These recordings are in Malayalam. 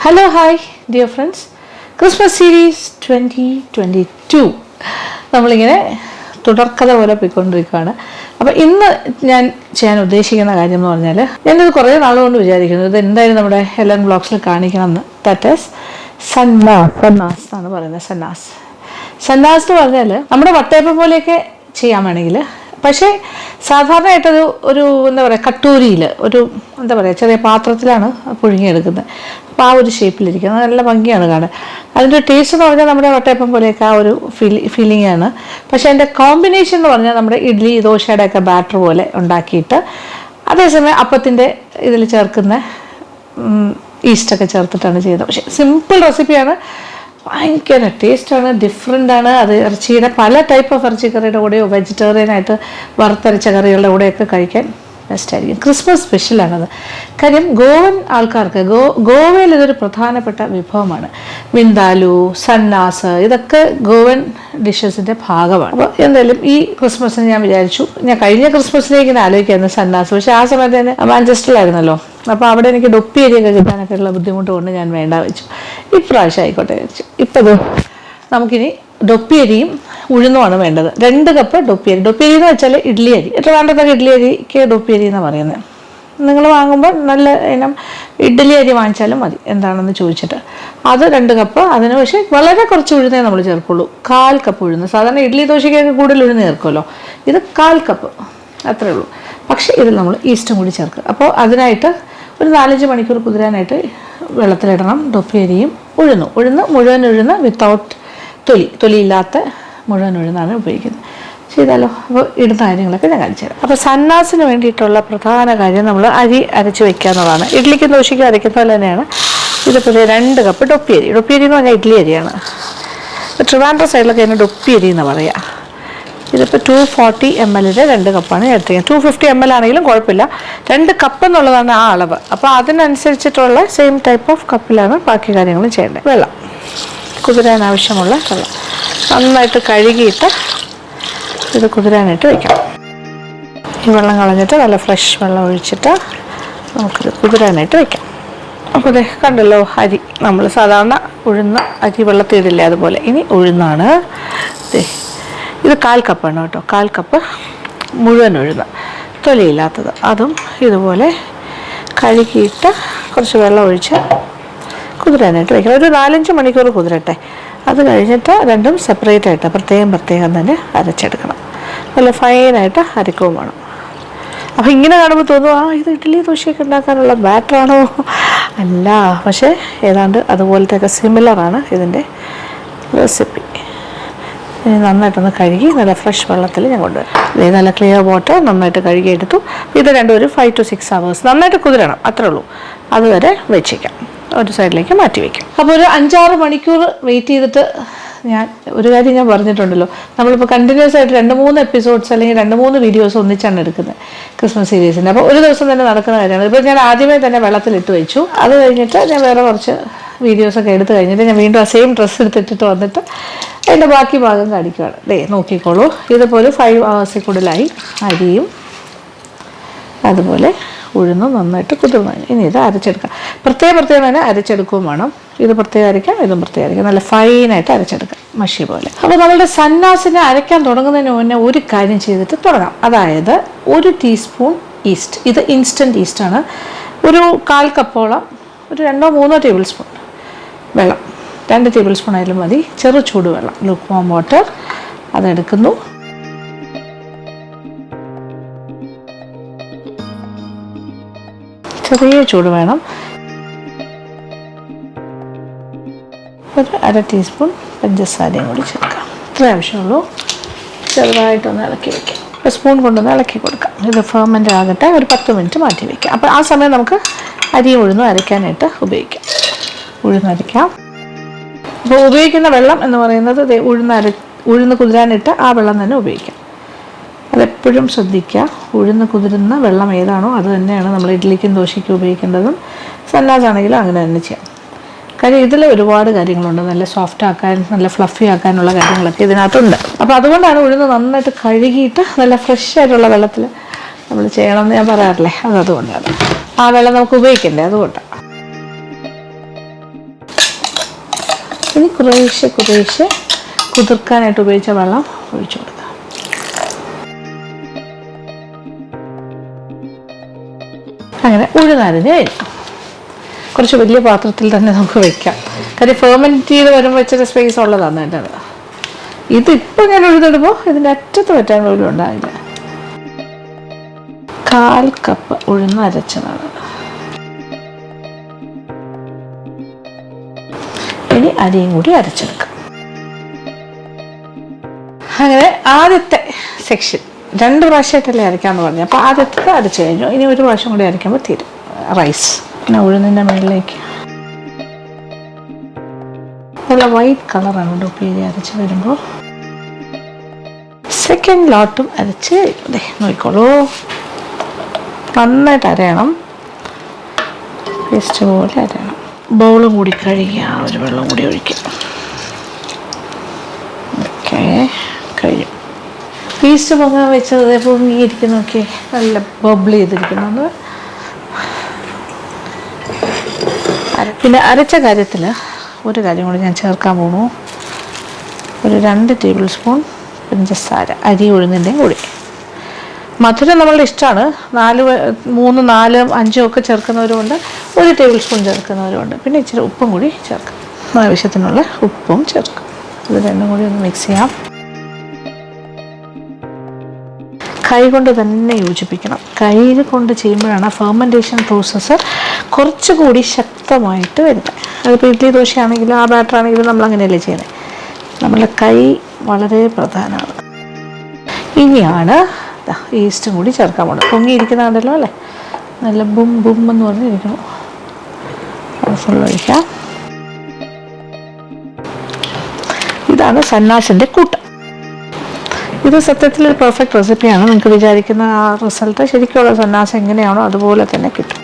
Hello, hi, dear friends. Christmas series 2022 നമ്മളിങ്ങനെ തുടർക്കഥ പോലെ പോയിക്കൊണ്ടിരിക്കുകയാണ്. അപ്പോൾ ഇന്ന് ഞാൻ ചെയ്യാൻ ഉദ്ദേശിക്കുന്ന കാര്യം എന്ന് പറഞ്ഞാൽ, ഞാനിത് കുറേ നാളുകൊണ്ട് വിചാരിക്കുന്നു ഇത് എന്തായാലും നമ്മുടെ ഹെലൻ വ്ളോഗ്സിൽ കാണിക്കണമെന്ന്. ദാറ്റ് ഈസ് സന്നാസ് എന്നാണ് പറയുന്നത്. സന്നാസ് എന്ന് പറഞ്ഞാൽ നമ്മുടെ വട്ടയപ്പം പോലെയൊക്കെ ചെയ്യാൻ വേണമെങ്കിൽ, പക്ഷേ സാധാരണയായിട്ടത് ഒരു എന്താ പറയുക, കട്ടൂരിയിൽ ഒരു എന്താ പറയുക ചെറിയ പാത്രത്തിലാണ് പുഴുങ്ങിയെടുക്കുന്നത്. അപ്പോൾ ആ ഒരു ഷേപ്പിലിരിക്കുന്നത് നല്ല ഭംഗിയാണ് കാണാൻ. അതിൻ്റെ ടേസ്റ്റ് എന്ന് പറഞ്ഞാൽ നമ്മുടെ വട്ടയപ്പം പോലെയൊക്കെ ആ ഒരു ഫീലിംഗ് ആണ്. പക്ഷേ അതിൻ്റെ കോമ്പിനേഷൻ എന്ന് പറഞ്ഞാൽ നമ്മുടെ ഇഡ്ഡലി ദോശയുടെ ഒക്കെ ബാറ്റർ പോലെ ഉണ്ടാക്കിയിട്ട്, അതേസമയം അപ്പത്തിൻ്റെ ഇതിൽ ചേർക്കുന്ന ഈസ്റ്റൊക്കെ ചേർത്തിട്ടാണ് ചെയ്യുന്നത്. പക്ഷേ സിമ്പിൾ റെസിപ്പിയാണ്, ഭയങ്കര ടേസ്റ്റാണ്, ഡിഫറെൻ്റാണ്. അത് ഇറച്ചിയുടെ പല ടൈപ്പ് ഓഫ് ഇറച്ചിക്കറിയുടെ കൂടെയോ വെജിറ്റേറിയനായിട്ട് വറുത്തരച്ച കറികളുടെ കൂടെയൊക്കെ കഴിക്കാൻ ബെസ്റ്റായിരിക്കും. ക്രിസ്മസ് സ്പെഷ്യലാണത്. കാര്യം ഗോവൻ ആൾക്കാർക്ക് ഗോവയിൽ ഇതൊരു പ്രധാനപ്പെട്ട വിഭവമാണ്. വിന്താലു, സന്നാസ്, ഇതൊക്കെ ഗോവൻ ഡിഷസിൻ്റെ ഭാഗമാണ്. അപ്പോൾ എന്തായാലും ഈ ക്രിസ്മസിന് ഞാൻ വിചാരിച്ചു, ഞാൻ കഴിഞ്ഞ ക്രിസ്മസിലേക്ക് ഇങ്ങനെ ആലോചിക്കായിരുന്നു സന്നാസ്, പക്ഷേ ആ സമയത്ത് തന്നെ മാഞ്ചസ്റ്ററിലായിരുന്നല്ലോ. അപ്പോൾ അവിടെ എനിക്ക് ഡൊപ്പി അരിയൊക്കെ കിട്ടാനൊക്കെ ഉള്ള ബുദ്ധിമുട്ട് കൊണ്ട് ഞാൻ വേണ്ട വെച്ചു. ഇപ്രാവശ്യം ആയിക്കോട്ടെ വെച്ചു. ഇപ്പോൾ നമുക്കിനി ഡൊപ്പി അരിയും ഉഴുന്നുമാണ് വേണ്ടത്. 2 കപ്പ് ഡൊപ്പി അരി. ഡൊപ്പി അരി എന്ന് വെച്ചാൽ ഇഡ്ഡലി അരി. ട്രിവാൻഡ്രത്തൊക്കെ ഇഡ്ഡലി അരിക്ക് ഡൊപ്പി അരി എന്നാണ് പറയുന്നത്. നിങ്ങൾ വാങ്ങുമ്പോൾ നല്ല ഇനം ഇഡ്ഡലി അരി വാങ്ങിച്ചാലും മതി, എന്താണെന്ന് ചോദിച്ചിട്ട്. അത് 2 കപ്പ്. അതിന് പക്ഷേ വളരെ കുറച്ച് ഉഴുന്നേ നമ്മൾ ചേർക്കുള്ളൂ. 1/4 കപ്പ് ഉഴുന്ന്. സാധാരണ ഇഡ്ഡലി ദോശയ്ക്കൊക്കെ കൂടുതൽ ഉഴുന്ന് ചേർക്കുമല്ലോ, ഇത് 1/4 കപ്പ് അത്രേ ഉള്ളൂ. പക്ഷേ ഇതിൽ നമ്മൾ ഈസ്റ്റും കൂടി ചേർക്കുക. അപ്പോൾ അതിനായിട്ട് ഒരു 4-5 മണിക്കൂർ കുതിരാനായിട്ട് വെള്ളത്തിലിടണം ഡൊപ്പി അരിയും ഉഴുന്ന് മുഴുവൻ ഉഴുന്ന് വിത്തൗട്ട് തൊലിയില്ലാത്ത മുഴുവൻ ഉഴുന്നാണ് ഉപയോഗിക്കുന്നത്. ചെയ്താലോ? അപ്പോൾ ഇടുന്ന കാര്യങ്ങളൊക്കെ ഞാൻ കാണിച്ചു തരാം. അപ്പോൾ സന്നാസിന് വേണ്ടിയിട്ടുള്ള പ്രധാന കാര്യം നമ്മൾ അരി അരച്ച് വയ്ക്കുക എന്നുള്ളതാണ്. ഇഡ്ഡലിക്കും ദോശയ്ക്കും അരയ്ക്കുന്ന പോലെ തന്നെയാണ്. ഇതിപ്പോൾ 2 കപ്പ് ഡൊപ്പി അരി എന്ന് പറഞ്ഞാൽ ഇഡ്ഡലി അരിയാണ്. ഇപ്പോൾ ട്രിവാൻഡ്രം സൈഡിലൊക്കെ അതിന് ഡൊപ്പി അരി എന്ന് പറയുക. ഇതിപ്പോൾ 240 ml 2 കപ്പാണ് എടുത്തിരിക്കുന്നത്. 250 ml ആണെങ്കിലും കുഴപ്പമില്ല. 2 കപ്പ് എന്നുള്ളതാണ് ആ അളവ്. അപ്പോൾ അതിനനുസരിച്ചിട്ടുള്ള സെയിം ടൈപ്പ് ഓഫ് കപ്പിലാണ് ബാക്കി കാര്യങ്ങളും ചെയ്യേണ്ടത്. വെള്ളം, കുതിരാൻ ആവശ്യമുള്ള വെള്ളം നന്നായിട്ട് കഴുകിയിട്ട് ഇത് കുതിരാനായിട്ട് വയ്ക്കണം. ഈ വെള്ളം കളഞ്ഞിട്ട് നല്ല ഫ്രഷ് വെള്ളം ഒഴിച്ചിട്ട് നമുക്കിത് കുതിരാനായിട്ട് വയ്ക്കാം. അപ്പോൾ ഇത് കണ്ടല്ലോ, അരി നമ്മൾ സാധാരണ ഉഴുന്ന അരി വെള്ളത്തിടില്ലേ, അതുപോലെ. ഇനി ഉഴുന്നാണ് ഇത് 1/4 കപ്പാണ് കേട്ടോ. 1/4 കപ്പ് മുഴുവൻ ഉഴുന്ന്, തൊലിയില്ലാത്തത്. അതും ഇതുപോലെ കഴുകിയിട്ട് കുറച്ച് വെള്ളം ഒഴിച്ച് കുതിരാനായിട്ട് വയ്ക്കണം. ഒരു 4-5 മണിക്കൂർ കുതിരട്ടെ. അത് കഴിഞ്ഞിട്ട് രണ്ടും സെപ്പറേറ്റ് ആയിട്ട് പ്രത്യേകം തന്നെ അരച്ചെടുക്കണം. നല്ല ഫൈനായിട്ട് അരക്കുകയും വേണം. അപ്പോൾ ഇങ്ങനെ കാണുമ്പോൾ തോന്നും, ഇത് ഇഡ്ഡലി ദോശയൊക്കെ ഉണ്ടാക്കാനുള്ള ബാറ്ററാണോ? അല്ല, പക്ഷേ ഏതാണ്ട് അതുപോലത്തെയൊക്കെ സിമിലറാണ് ഇതിൻ്റെ റെസിപ്പി. ഇനി നന്നായിട്ടൊന്ന് കഴുകി നല്ല ഫ്രഷ് വെള്ളത്തിൽ ഞാൻ കൊണ്ടുവരാം. നല്ല ക്ലിയർ വാട്ടർ നന്നായിട്ട് കഴുകിയെടുത്തു. ഇത് രണ്ടും ഒരു 5 to 6 hours നന്നായിട്ട് കുതിരണം, അത്രേ ഉള്ളൂ. അതുവരെ വെച്ചേക്കാം, ഒരു സൈഡിലേക്ക് മാറ്റി വയ്ക്കാം. അപ്പോൾ ഒരു 5-6 മണിക്കൂർ വെയിറ്റ് ചെയ്തിട്ട് ഞാൻ ഒരു കാര്യം ഞാൻ പറഞ്ഞിട്ടുണ്ടല്ലോ, നമ്മളിപ്പോൾ കണ്ടിന്യൂസ് ആയിട്ട് 2-3 എപ്പിസോഡ്സ് അല്ലെങ്കിൽ 2-3 വീഡിയോസ് ഒന്നിച്ചാണ് എടുക്കുന്നത് ക്രിസ്മസ് സീരീസിൻ്റെ. അപ്പോൾ ഒരു ദിവസം തന്നെ നടക്കുന്ന കാര്യമാണ്. ഇപ്പോൾ ഞാൻ ആദ്യമേ തന്നെ വെള്ളത്തിലിട്ട് വെച്ചു. അത് കഴിഞ്ഞിട്ട് ഞാൻ വേറെ കുറച്ച് വീഡിയോസൊക്കെ എടുത്ത് കഴിഞ്ഞിട്ട് ഞാൻ വീണ്ടും ആ സെയിം ഡ്രസ്സ് എടുത്തിട്ട് വന്നിട്ട് അതിൻ്റെ ബാക്കി ഭാഗം കാണിക്കുകയാണ്. നോക്കിക്കോളൂ. ഇതിപ്പോൾ ഒരു 5 hours കൂടുതലായി. അരിയും അതുപോലെ ഉഴുന്ന് നന്നായിട്ട് കുതിർന്നു. ഇനി ഇത് അരച്ചെടുക്കാം. പ്രത്യേകം തന്നെ അരച്ചെടുക്കുകയും വേണം. ഇത് പ്രത്യേകം അരയ്ക്കാം, ഇതും പ്രത്യേകം അരയ്ക്കാം. നല്ല ഫൈനായിട്ട് അരച്ചെടുക്കാം, മഷി പോലെ. അപ്പോൾ നമ്മളുടെ സന്നാസിനെ അരയ്ക്കാൻ തുടങ്ങുന്നതിന് മുന്നേ ഒരു കാര്യം ചെയ്തിട്ട് തുടങ്ങാം. അതായത് 1 ടീസ്പൂൺ ഈസ്റ്റ്. ഇത് ഇൻസ്റ്റൻറ്റ് ഈസ്റ്റാണ്. ഒരു 1/4 കപ്പോളം, ഒരു 2-3 ടേബിൾ സ്പൂൺ വെള്ളം, 2 ടേബിൾ സ്പൂൺ ആയാലും മതി. ചെറു ചൂടുവെള്ളം, ലുക്ക് വാം വാട്ടർ, അതെടുക്കുന്നു. ചെറിയ ചൂട് വേണം. ഒരു 1/2 ടീസ്പൂൺ പഞ്ചസാരയും കൂടി ചേർക്കാം. ഇത്ര ആവശ്യമുള്ളൂ. ചെറുതായിട്ടൊന്ന് ഇളക്കി വയ്ക്കാം. ഒരു സ്പൂൺ കൊണ്ടൊന്ന് ഇളക്കി കൊടുക്കാം. ഇത് ഫെർമെൻ്റ് ആകട്ടെ. ഒരു 10 മിനിറ്റ് മാറ്റി വയ്ക്കാം. അപ്പോൾ ആ സമയം നമുക്ക് അരിയും ഉഴുന്നും അരയ്ക്കാനായിട്ട് ഉപയോഗിക്കാം. ഉഴുന്നരയ്ക്കാം. അപ്പോൾ ഉപയോഗിക്കുന്ന വെള്ളം എന്ന് പറയുന്നത് ഉഴുന്ന് കുതിരാനിട്ട് ആ വെള്ളം തന്നെ ഉപയോഗിക്കാം. അതെപ്പോഴും ശ്രദ്ധിക്കുക. ഉഴുന്ന് കുതിരുന്ന വെള്ളം ഏതാണോ അത് തന്നെയാണ് നമ്മൾ ഇഡ്ഡലിക്കും ദോശയ്ക്കും ഉപയോഗിക്കേണ്ടതും. സന്നാസ് ആണെങ്കിലും അങ്ങനെ തന്നെ ചെയ്യാം. കാര്യം ഇതിൽ ഒരുപാട് കാര്യങ്ങളുണ്ട്. നല്ല സോഫ്റ്റ് ആക്കാൻ, നല്ല ഫ്ലഫി ആക്കാനുള്ള കാര്യങ്ങളൊക്കെ ഇതിനകത്തുണ്ട്. അപ്പോൾ അതുകൊണ്ടാണ് ഉഴുന്ന് നന്നായിട്ട് കഴുകിയിട്ട് നല്ല ഫ്രഷ് ആയിട്ടുള്ള വെള്ളത്തിൽ നമ്മൾ ചെയ്യണമെന്ന് ഞാൻ പറയാറില്ലേ, അതുകൊണ്ടാണ്. ആ വെള്ളം നമുക്ക് ഉപയോഗിക്കണ്ടേ, അതുകൊണ്ടാണ്. ഇനി കുറേശ്ശെ കുതിർക്കാനായിട്ട് ഉപയോഗിച്ച വെള്ളം ഒഴിച്ചു കൊടുക്കുക. അങ്ങനെ ഉഴുന്നരിഞ്ഞ് കഴിഞ്ഞു. കുറച്ച് വലിയ പാത്രത്തിൽ തന്നെ നമുക്ക് വെക്കാം. കാര്യം ഫെർമെൻറ്റ് ചെയ്ത് വരുമ്പോൾ ഇച്ചിരി സ്പേസ് ഉള്ളതാണ് എൻ്റെ. ഇതിപ്പോൾ ഞാൻ ഉഴുതിടുമ്പോൾ ഇതിൻ്റെ അറ്റത്ത് പറ്റാൻ പോലും ഉണ്ടാവില്ല. 1/4 കപ്പ് ഉഴുന്ന് അരച്ചതാണ്. ഇനി അരിയും കൂടി അരച്ചെടുക്കാം. അങ്ങനെ ആദ്യത്തെ സെക്ഷൻ 2 പ്രാവശ്യമായിട്ടല്ലേ അരയ്ക്കാമെന്ന് പറഞ്ഞു. അപ്പോൾ ആദ്യത്തെ അരച്ച് കഴിഞ്ഞു. ഇനി ഒരു പ്രാവശ്യം കൂടി അരയ്ക്കുമ്പോൾ തീരും. റൈസ് പിന്നെ ഉഴുന്നിൻ്റെ മുകളിലേക്ക് നല്ല വൈറ്റ് കളറാണ് ഉപ്പേരി അരച്ച് വരുമ്പോൾ. സെക്കൻഡ് ലോട്ടും അരച്ച് കഴിഞ്ഞു. നോക്കിക്കോളൂ, നന്നായിട്ട് അരയണം, പേസ്റ്റ് പോലെ അരയണം. ബൗളും കൂടി കഴുകുക, ഒരു വെള്ളം കൂടി ഒഴിക്കുക. ഓക്കെ, കഴിഞ്ഞു. പേസ്റ്റ് പൊങ്ങാൻ വെച്ചത് പൊങ്ങിയിരിക്കുന്നു. നോക്കി, നല്ല ബബിൾ ചെയ്തിരിക്കുന്നു. പിന്നെ അരച്ച കാര്യത്തിൽ ഒരു കാര്യം കൂടി ഞാൻ ചേർക്കാൻ പോകുന്നു. ഒരു 2 ടേബിൾ സ്പൂൺ പഞ്ചസാര, അരി ഉഴുന്നിൻ്റെയും കൂടി. മധുരം നമ്മളുടെ ഇഷ്ടമാണ്. 3, 4, 5 ഒക്കെ ചേർക്കുന്നവരുമുണ്ട്, 1 ടേബിൾ സ്പൂൺ ചേർക്കുന്നവരുമുണ്ട്. പിന്നെ ഇച്ചിരി ഉപ്പും കൂടി ചേർക്കാം. ആവശ്യത്തിനുള്ള ഉപ്പും ചേർക്കാം. ഇത് രണ്ടും കൂടി ഒന്ന് മിക്സ് ചെയ്യാം. കൈ കൊണ്ട് തന്നെ യോജിപ്പിക്കണം. കൈ കൊണ്ട് ചെയ്യുമ്പോഴാണ് ഫെർമെൻറ്റേഷൻ പ്രോസസ്സ് കുറച്ചുകൂടി ശക്തമായിട്ട് വരുന്നത്. അതിപ്പോൾ ഇഡ്ഡലി ദോശയാണെങ്കിലും ആ ബാറ്റർ ആണെങ്കിലും നമ്മൾ അങ്ങനെയല്ലേ ചെയ്യുന്നത്. നമ്മളുടെ കൈ വളരെ പ്രധാനമാണ്. ഇനിയാണ് ഈസ്റ്റും കൂടി ചേർക്കാൻ പോകുന്നത്. പൊങ്ങിയിരിക്കുന്നുണ്ടല്ലോ അല്ലേ, നല്ല ബും ബും എന്ന് പറഞ്ഞിരിക്കുന്നു. അത് ഫുൾ ഒഴിക്കാം. ഇതാണ് സന്നാസിൻ്റെ കൂട്ട്. ഇത് സത്യത്തിൽ ഒരു പെർഫെക്റ്റ് റെസിപ്പിയാണ്. നിങ്ങൾക്ക് വിചാരിക്കുന്ന ആ റിസൾട്ട് ശരിക്കുള്ള സന്നാസ് എങ്ങനെയാണോ അതുപോലെ തന്നെ കിട്ടും.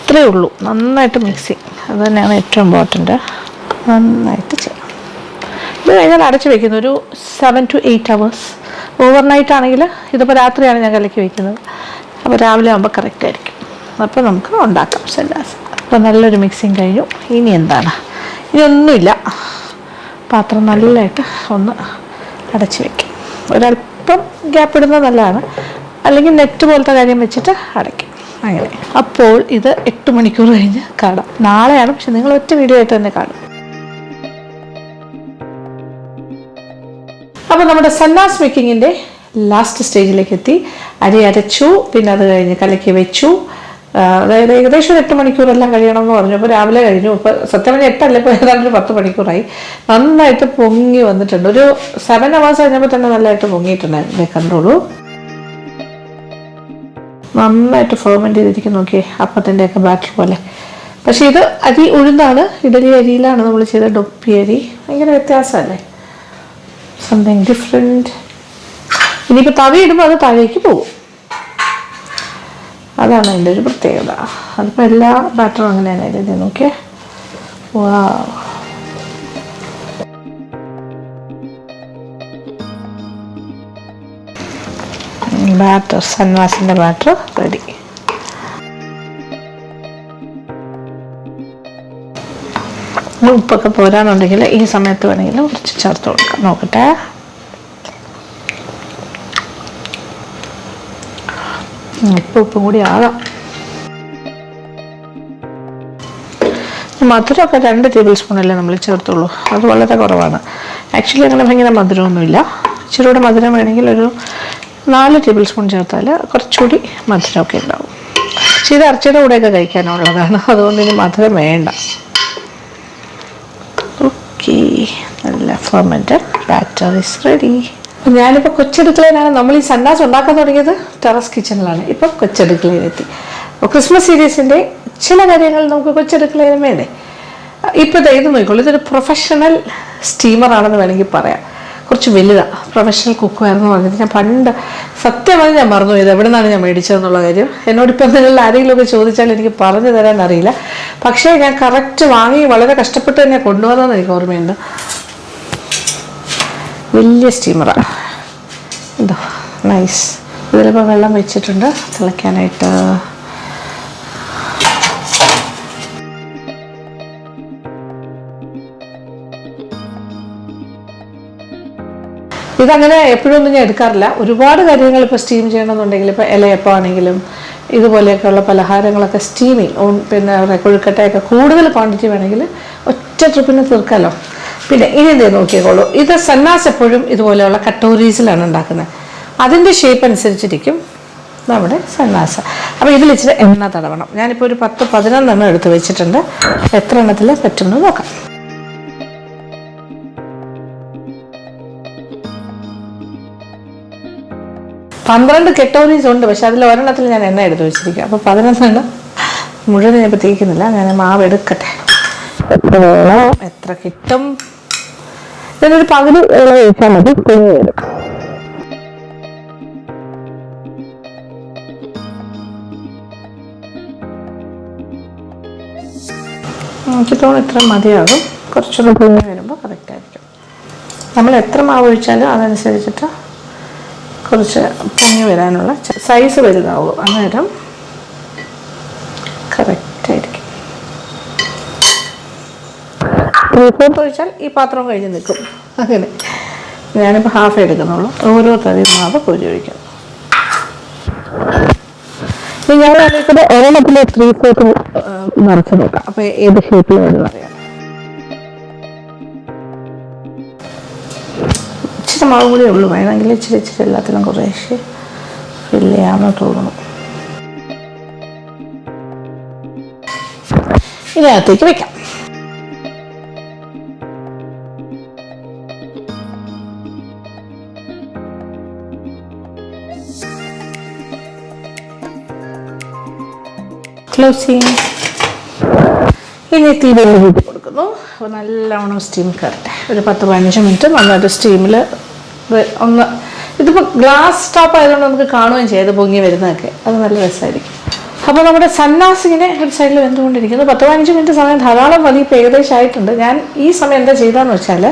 ഇത്രയേ ഉള്ളൂ. നന്നായിട്ട് മിക്സിങ്, അത് തന്നെയാണ് ഏറ്റവും ഇമ്പോർട്ടൻറ്റ്. നന്നായിട്ട് ചെയ്യാം. ഇത് കഴിഞ്ഞാൽ അടച്ച് വയ്ക്കുന്നു ഒരു 7 to 8 hours. ഓവർനൈറ്റ് ആണെങ്കിൽ ഇതിപ്പോൾ രാത്രിയാണ് ഞാൻ കലക്കി വയ്ക്കുന്നത്. അപ്പോൾ രാവിലെ ആകുമ്പോൾ കറക്റ്റ് ആയിരിക്കും. അപ്പോൾ നമുക്ക് ഉണ്ടാക്കാം സന്നാസ്. അപ്പോൾ നല്ലൊരു മിക്സിങ് കഴിഞ്ഞു. ഇനി എന്താണ്? ഇനി ഒന്നുമില്ല. പാത്രം നല്ലതായിട്ട് ഒന്ന് അടച്ച് വയ്ക്കും. ഒരല്പം ഗ്യാപ്പ് ഇടുന്നത് നല്ലതാണ്, അല്ലെങ്കിൽ നെറ്റ് പോലത്തെ കാര്യം വെച്ചിട്ട് അടയ്ക്കും. അങ്ങനെ അപ്പോൾ ഇത് 8 മണിക്കൂർ കഴിഞ്ഞ് കാണാം. നാളെയാണ്, പക്ഷെ നിങ്ങൾ ഒറ്റ വീഡിയോ ആയിട്ട് തന്നെ കാണും. അപ്പോൾ നമ്മുടെ സന്നാസ് മേക്കിങ്ങിൻ്റെ ലാസ്റ്റ് സ്റ്റേജിലേക്ക് എത്തി. അരി അരച്ചു, പിന്നെ അത് കഴിഞ്ഞ് കലക്കി വെച്ചു. അതായത് ഏകദേശം 8 മണിക്കൂറെല്ലാം കഴിയണമെന്ന് പറഞ്ഞു. അപ്പോൾ രാവിലെ കഴിഞ്ഞു. ഇപ്പോൾ സത്യം പറഞ്ഞാൽ 8 അല്ല, ഇപ്പോൾ ഏതാണ്ട് ഒരു 10 മണിക്കൂറായി. നന്നായിട്ട് പൊങ്ങി വന്നിട്ടുണ്ട്. ഒരു 7 hours കഴിഞ്ഞപ്പോൾ തന്നെ നല്ലതായിട്ട് പൊങ്ങിയിട്ടുണ്ടായിരുന്നു. കണ്ടോളൂ, നന്നായിട്ട് ഫെർമെൻറ്റ് ചെയ്തിരിക്കും. നോക്കിയേ, അപ്പത്തിൻ്റെയൊക്കെ ബാറ്റർ പോലെ. പക്ഷേ ഇത് അരി ഉഴുന്നാണ്, ഇഡലി അരിയിലാണ് നമ്മൾ ചെയ്ത ഡൊപ്പി അരി. ഭയങ്കര വ്യത്യാസമല്ലേ, സംതിങ് ഡിഫറെൻറ്റ്. ഇനിയിപ്പോൾ തവി ഇടുമ്പോൾ അത് താഴേക്ക് പോകും. അതാണ് അതിൻ്റെ ഒരു പ്രത്യേകത. അതിപ്പോൾ എല്ലാ ബാറ്ററും അങ്ങനെ തന്നെ ഇത് നോക്കിയേ. വാ, ബാറ്റർ, സൻവാസിൻ്റെ ബാറ്റർ റെഡി. ഉപ്പൊക്കെ പോരാന്നുണ്ടെങ്കിൽ ഈ സമയത്ത് വേണമെങ്കിൽ കുറച്ച് ചേർത്ത് കൊടുക്കാം. നോക്കട്ടെ. ഉപ്പും കൂടി ആകാം. മധുരമൊക്കെ 2 ടേബിൾ സ്പൂണല്ലേ നമ്മൾ ചേർത്തുള്ളൂ. അത് വളരെ കുറവാണ്. ആക്ച്വലി അങ്ങനെ ഭയങ്കര മധുരമൊന്നുമില്ല. ഇച്ചിരി കൂടെ മധുരം വേണമെങ്കിൽ ഒരു 4 ടേബിൾ സ്പൂൺ ചേർത്താൽ കുറച്ചുകൂടി മധുരമൊക്കെ ഉണ്ടാവും. പക്ഷേ ഇത് ഇറച്ചിയുടെ കൂടെയൊക്കെ കഴിക്കാനുള്ളതാണ്, അതുകൊണ്ട് ഇനി മധുരം വേണ്ട. ഓക്കെ, നല്ല ഫെർമെൻറ്റഡ് ബാറ്റർ ഈസ് റെഡി. ഞാനിപ്പോൾ കൊച്ചടുക്കളയിലാണ്. നമ്മൾ ഈ സന്നാസ് ഉണ്ടാക്കാൻ തുടങ്ങിയത് ടെറസ് കിച്ചണിലാണ്. ഇപ്പം കൊച്ചടുക്കളയിലെത്തി. അപ്പോൾ ക്രിസ്മസ് സീരീസിൻ്റെ ചില കാര്യങ്ങൾ നമുക്ക് കൊച്ചടുക്കളയിലും വേണ്ടേ. ഇപ്പോൾ ഇത് നോക്കിക്കോളൂ, ഇതൊരു പ്രൊഫഷണൽ സ്റ്റീമറാണെന്ന് വേണമെങ്കിൽ പറയാം. കുറച്ച് വലുതാണ്. പ്രൊഫഷണൽ കുക്കുമായിരുന്നു പറഞ്ഞിട്ട് ഞാൻ പണ്ട് സത്യമായി ഞാൻ മറന്നു പോയത് എവിടെ നിന്നാണ് ഞാൻ മേടിച്ചതെന്നുള്ള കാര്യം. എന്നോടിപ്പോൾ നിങ്ങൾ ആരെങ്കിലുമൊക്കെ ചോദിച്ചാൽ എനിക്ക് പറഞ്ഞു തരാൻ അറിയില്ല. പക്ഷേ ഞാൻ കറക്റ്റ് വാങ്ങി വളരെ കഷ്ടപ്പെട്ട് തന്നെ കൊണ്ടുവന്നതെന്ന് എനിക്ക് ഓർമ്മയുണ്ട്. വലിയ സ്റ്റീമറാണ്. എന്തോ നൈസ്. ഇതിലിപ്പോൾ വെള്ളം വെച്ചിട്ടുണ്ട് തിളയ്ക്കാനായിട്ട്. ഇതങ്ങനെ എപ്പോഴൊന്നും ഞാൻ എടുക്കാറില്ല. ഒരുപാട് കാര്യങ്ങൾ ഇപ്പോൾ സ്റ്റീം ചെയ്യണമെന്നുണ്ടെങ്കിൽ, ഇപ്പോൾ ഇലയപ്പം ആണെങ്കിലും ഇതുപോലെയൊക്കെയുള്ള പലഹാരങ്ങളൊക്കെ സ്റ്റീമിങ്, പിന്നെ കൊഴുക്കട്ടയൊക്കെ കൂടുതൽ ക്വാണ്ടിറ്റി വേണമെങ്കിൽ ഒറ്റ ട്രിപ്പിന് തീർക്കാമല്ലോ. പിന്നെ ഇനി ഇത് നോക്കിക്കോളൂ, ഇത് സന്നാസ് എപ്പോഴും ഇതുപോലെയുള്ള കട്ടോറീസിലാണ് ഉണ്ടാക്കുന്നത്. അതിൻ്റെ ഷേപ്പ് അനുസരിച്ചിരിക്കും നമ്മുടെ സന്നാസ്. അപ്പോൾ ഇതിൽ ഇച്ചിരി എണ്ണ തടവണം. ഞാനിപ്പോൾ ഒരു 10-11 എടുത്ത് വെച്ചിട്ടുണ്ട്. എത്ര എണ്ണത്തിൽ പറ്റുമെന്ന് നോക്കാം. 12 കെട്ടോറീസ് ഉണ്ട്, പക്ഷെ അതിൽ ഒരെണ്ണത്തിൽ ഞാൻ എണ്ണ എടുത്ത് വെച്ചിരിക്കുക. അപ്പോൾ 11 മുഴുവൻ ഞാൻ ഇപ്പോൾ തേക്കുന്നില്ല. ഞാൻ മാവ് എടുക്കട്ടെ. എത്ര കിട്ടും? ഇതിനൊരു പകുതി ഒഴിച്ചാൽ മതി, പൊങ്ങി വരും. എനിക്ക് തോന്നുന്നു ഇത്ര മതിയാകും. കുറച്ചൊന്ന് പൊങ്ങി വരുമ്പോൾ കറക്റ്റായിരിക്കും. നമ്മൾ എത്ര മാവ് ഒഴിച്ചാലും അതനുസരിച്ചിട്ട് കുറച്ച് പൊങ്ങി വരാനുള്ള സൈസ് വലുതാവും. അന്നേരം കറക്റ്റായിരിക്കും. 3/4 ഒഴിച്ചാൽ ഈ പാത്രം കഴിഞ്ഞ് നിൽക്കും. അങ്ങനെ ഞാനിപ്പോൾ ഹാഫ് എടുക്കുന്നുള്ളൂ. ഓരോ തവി മാവ് കോരി ഒഴിക്കും. ഞാൻ ആലോചിക്കുന്നത് ഒരെണ്ണത്തിൽ 3/4 നിറച്ച് നോക്കാം. അപ്പോൾ ഏത് ഷേപ്പിൽ വേണമെന്ന് അറിയാം. ഇച്ചിരി മാവ് കൂടി ഉള്ളൂ, വേണമെങ്കിൽ ഇച്ചിരി എല്ലാത്തിലും കുറേശ്ശെ ഫില്ല് ചെയ്യാമെന്ന് തോന്നുന്നു. ഇതിനകത്തേക്ക് വെക്കാം. ക്ലോസിങ്. ഇനി തീ വെള്ളം കൊടുക്കുന്നു. അപ്പോൾ നല്ലവണ്ണം സ്റ്റീം കയറട്ടെ. ഒരു 10-15 മിനിറ്റ് നന്നായിട്ട് സ്റ്റീമിൽ ഒന്ന്. ഇതിപ്പോൾ ഗ്ലാസ് ടോപ്പ് ആയതുകൊണ്ട് നമുക്ക് കാണുകയും ചെയ്യാം ഇത് പൊങ്ങി വരുന്നതൊക്കെ. അത് നല്ല രസമായിരിക്കും. അപ്പോൾ നമ്മുടെ സന്നാസ് ഇങ്ങനെ ഒരു സൈഡിൽ വെന്തുകൊണ്ടിരിക്കുന്നു. 10-15 മിനിറ്റ് സമയം ധാരാളം മതി. ഇപ്പോൾ ഏകദേശം ആയിട്ടുണ്ട്. ഞാൻ ഈ സമയം എന്താ ചെയ്തതെന്ന് വെച്ചാൽ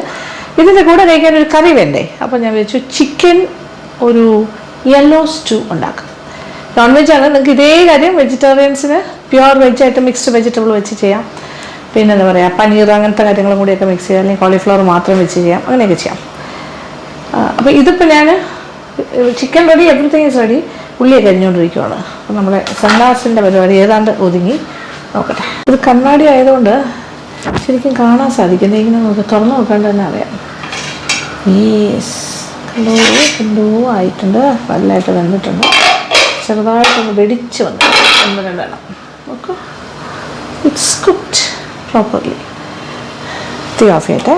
ഇതിൻ്റെ കൂടെ കഴിക്കാൻ ഒരു കറി വേണ്ടേ. അപ്പോൾ ഞാൻ വെച്ചു ചിക്കൻ ഒരു യെല്ലോ സ്റ്റൂ ഉണ്ടാക്കാം. നോൺ വെജ് ആണ്. നിങ്ങൾക്ക് ഇതേ കാര്യം വെജിറ്റേറിയൻസിന് പ്യുവർ വെജായിട്ട് മിക്സ്ഡ് വെജിറ്റബിൾ വെച്ച് ചെയ്യാം. പിന്നെ എന്താ പറയുക, പനീർ അങ്ങനത്തെ കാര്യങ്ങളും കൂടിയൊക്കെ മിക്സ് ചെയ്യാം. അല്ലെങ്കിൽ കോളിഫ്ലവർ മാത്രം വെച്ച് ചെയ്യാം. അങ്ങനെയൊക്കെ ചെയ്യാം. അപ്പോൾ ഇതിപ്പോൾ ഞാൻ chicken ready, everything is ready. ഉള്ളിയൊക്കെ അരിഞ്ഞുകൊണ്ടിരിക്കുകയാണ്. അപ്പോൾ നമ്മുടെ സന്നാസിൻ്റെ പരിപാടി ഏതാണ്ട് ഒതുങ്ങി. നോക്കട്ടെ. ഇത് കണ്ണാടി ആയതുകൊണ്ട് ശരിക്കും കാണാൻ സാധിക്കും. ഇങ്ങനെ നമുക്ക് തുറന്നു നോക്കാണ്ട് തന്നെ അറിയാം. കണ്ടോ ആയിട്ടുണ്ട്. നല്ലതായിട്ട് വെന്തിട്ടുണ്ട്. ചെറുതായിട്ടൊന്ന് വെടിച്ച് വന്നു. 1-2 എണ്ണം. Okay, it's cooked properly. തീ ഓഫ് ചെയ്യട്ടെ.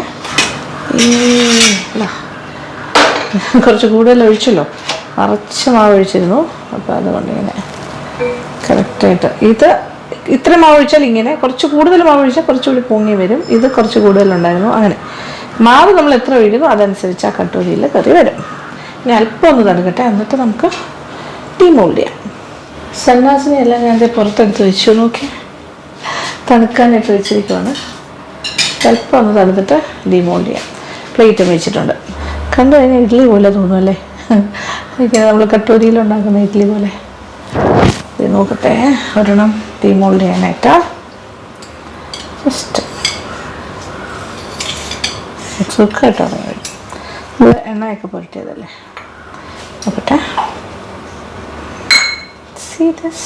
കുറച്ച് കൂടുതൽ ഒഴിച്ചല്ലോ, നിറച്ച് മാവ് ഒഴിച്ചിരുന്നു. അപ്പോൾ അതുകൊണ്ട് ഇങ്ങനെ കറക്റ്റായിട്ട് ഇത് ഇത്ര മാവ് ഒഴിച്ചാൽ ഇങ്ങനെ, കുറച്ച് കൂടുതൽ മാവ് ഒഴിച്ചാൽ കുറച്ചുകൂടി പൊങ്ങി വരും. ഇത് കുറച്ച് കൂടുതലുണ്ടായിരുന്നു. അങ്ങനെ മാവ് നമ്മൾ എത്ര ഒഴിക്കുന്നു അതനുസരിച്ച് ആ കട്ടോരിയിൽ കറി വരും. ഇനി അല്പം ഒന്ന് തണുക്കട്ടെ, എന്നിട്ട് നമുക്ക് ഡീമോൾഡ് ചെയ്യാം. സന്നാസിനെ എല്ലാം ഞാൻ പുറത്തെടുത്ത് വെച്ചു. നോക്കി തണുക്കാനായിട്ട് വെച്ചിരിക്കുവാണ്. അല്പം ഒന്ന് തണുത്തിട്ട് ഡീമോൾഡ് ചെയ്യാം. പ്ലേറ്റും വെച്ചിട്ടുണ്ട്. കണ്ടു കഴിഞ്ഞാൽ ഇഡ്ഡലി പോലെ തോന്നുമല്ലേ, നമ്മൾ കട്ടോരിയിലുണ്ടാക്കുന്ന ഇഡ്ഡലി പോലെ. ഇത് നോക്കട്ടെ, ഒരെണ്ണം ഡീമോൾഡ് ചെയ്യാനായിട്ട് ജസ്റ്റ് സുഖമായിട്ട് തുടങ്ങി. ഇത് എണ്ണയൊക്കെ പുരട്ടിയതല്ലേ. നോക്കട്ടെ. See this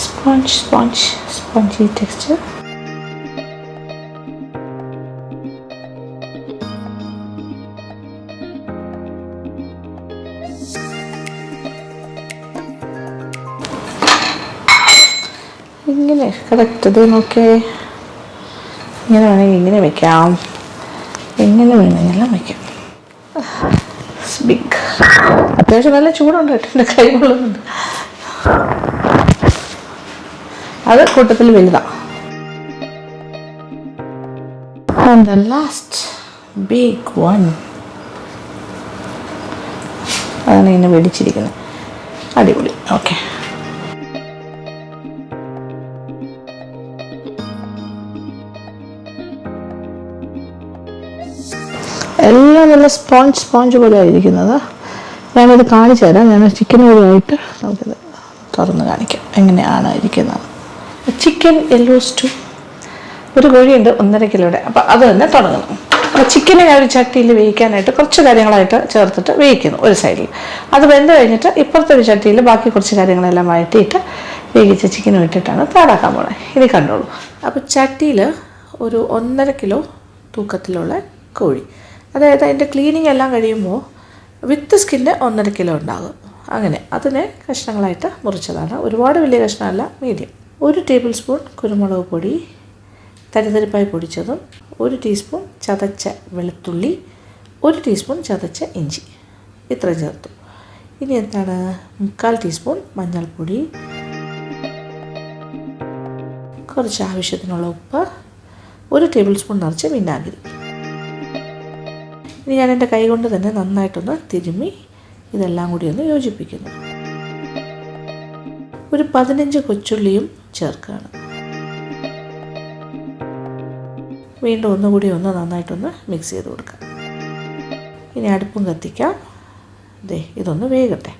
spongy texture. ഇങ്ങനെ കറക്റ്റ്. ഇത് നോക്കേ, ഇങ്ങനെ വേണമെങ്കിൽ ഇങ്ങനെ വെക്കാം, എങ്ങനെ വേണമെങ്കിലും വയ്ക്കാം. ബിഗ്. അത്യാവശ്യം നല്ല ചൂടുണ്ട് കേട്ടോ, എൻ്റെ കൈ കൊള്ളുന്നുണ്ട്. അത് കൂട്ടത്തിൽ വലുതാണ്. And the last big one. അതാണ് ഇങ്ങനെ വെടിച്ചിരിക്കുന്നത്. അടിപൊളി. ഓക്കെ, എല്ലാം നല്ല സ്പോഞ്ച് പോലെ ആയിരിക്കുന്നത്. ഞാനത് കാണിച്ചു തരാം. ഞാൻ ചിക്കൻ കൂടിയായിട്ട് നമുക്കിത് തുറന്ന് കാണിക്കാം എങ്ങനെയാണ് ഇരിക്കുന്നത്. Chicken yellow stew. ഒരു കോഴിയുണ്ട് 1.5 കിലോയുടെ. അപ്പോൾ അത് തന്നെ തുടങ്ങണം. അപ്പോൾ ചിക്കനെ ഞാൻ ഒരു ചട്ടിയിൽ വേവിക്കാനായിട്ട് കുറച്ച് കാര്യങ്ങളായിട്ട് ചേർത്തിട്ട് വേവിക്കുന്നു ഒരു സൈഡിൽ. അത് വെന്ത് കഴിഞ്ഞിട്ട് ഇപ്പുറത്തെ ഒരു ചട്ടിയിൽ ബാക്കി കുറച്ച് കാര്യങ്ങളെല്ലാം വഴറ്റിയിട്ട് വേവിച്ച ചിക്കനും ഇട്ടിട്ടാണ് തയ്യാറാക്കാൻ പോകുന്നത്. ഇനി കണ്ടോളൂ. അപ്പോൾ ചട്ടിയിൽ ഒരു 1.5 കിലോ തൂക്കത്തിലുള്ള കോഴി, അതായത് അതിൻ്റെ ക്ലീനിങ് എല്ലാം കഴിയുമ്പോൾ വിത്ത് സ്കിന്ന് 1.5 കിലോ ഉണ്ടാകും. അങ്ങനെ അതിനെ കഷ്ണങ്ങളായിട്ട് മുറിച്ചതാണ്. ഒരുപാട് വലിയ കഷ്ണമല്ല, മീഡിയം. 1 ടേബിൾ സ്പൂൺ കുരുമുളക് പൊടി തരിതരിപ്പായി പൊടിച്ചതും, 1 ടീസ്പൂൺ ചതച്ച വെളുത്തുള്ളി, 1 ടീസ്പൂൺ ചതച്ച ഇഞ്ചി, ഇത്രയും ചേർത്തു. ഇനി എന്താണ്, 1/4 ടീസ്പൂൺ മഞ്ഞൾപ്പൊടി, കുറച്ച് ആവശ്യത്തിനുള്ള ഉപ്പ്, 1 ടേബിൾ സ്പൂൺ നിറച്ച് വിനാഗിരി. ഇനി ഞാൻ എൻ്റെ കൈ കൊണ്ട് തന്നെ നന്നായിട്ടൊന്ന് തിരുമ്മി ഇതെല്ലാം കൂടി ഒന്ന് യോജിപ്പിക്കുന്നു. ഒരു 15 കൊച്ചുള്ളിയും ചേർക്കുകയാണ്. വീണ്ടും ഒന്നുകൂടി ഒന്ന് നന്നായിട്ടൊന്ന് മിക്സ് ചെയ്ത് കൊടുക്കാം. ഇനി അടുപ്പും കത്തിക്കാം. ഇതൊന്ന് വേകട്ടെ.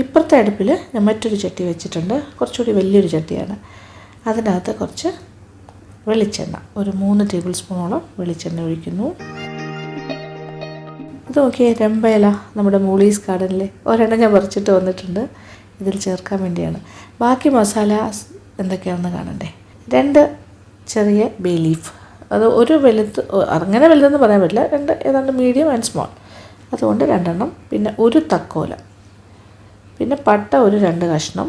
ഇപ്പുറത്തെ അടുപ്പിൽ ഞാൻ മറ്റൊരു ചട്ടി വെച്ചിട്ടുണ്ട്. കുറച്ചുകൂടി വലിയൊരു ചട്ടിയാണ്. അതിനകത്ത് കുറച്ച് വെളിച്ചെണ്ണ, ഒരു 3 ടേബിൾ സ്പൂണോളം വെളിച്ചെണ്ണ ഒഴിക്കുന്നു. ഇത് നോക്കിയേ, രമ്പയില നമ്മുടെ മൂളീസ് ഗാർഡനിലെ ഒരെണ്ണം ഞാൻ പറിച്ചിട്ട് വന്നിട്ടുണ്ട്. ഇതിൽ ചേർക്കാൻ വേണ്ടിയാണ്. ബാക്കി മസാല എന്തൊക്കെയാണെന്ന് കാണണ്ടേ. 2 ചെറിയ ബേ ലീഫ്, അത് ഒരു വലുത്, അങ്ങനെ വലുതെന്ന് പറയാൻ പറ്റില്ല, 2 ഏതാണ്ട് മീഡിയം ആൻഡ് സ്മോൾ, അതുകൊണ്ട് 2 എണ്ണം. പിന്നെ 1 തക്കോല, പിന്നെ പട്ട ഒരു 2 കഷ്ണം,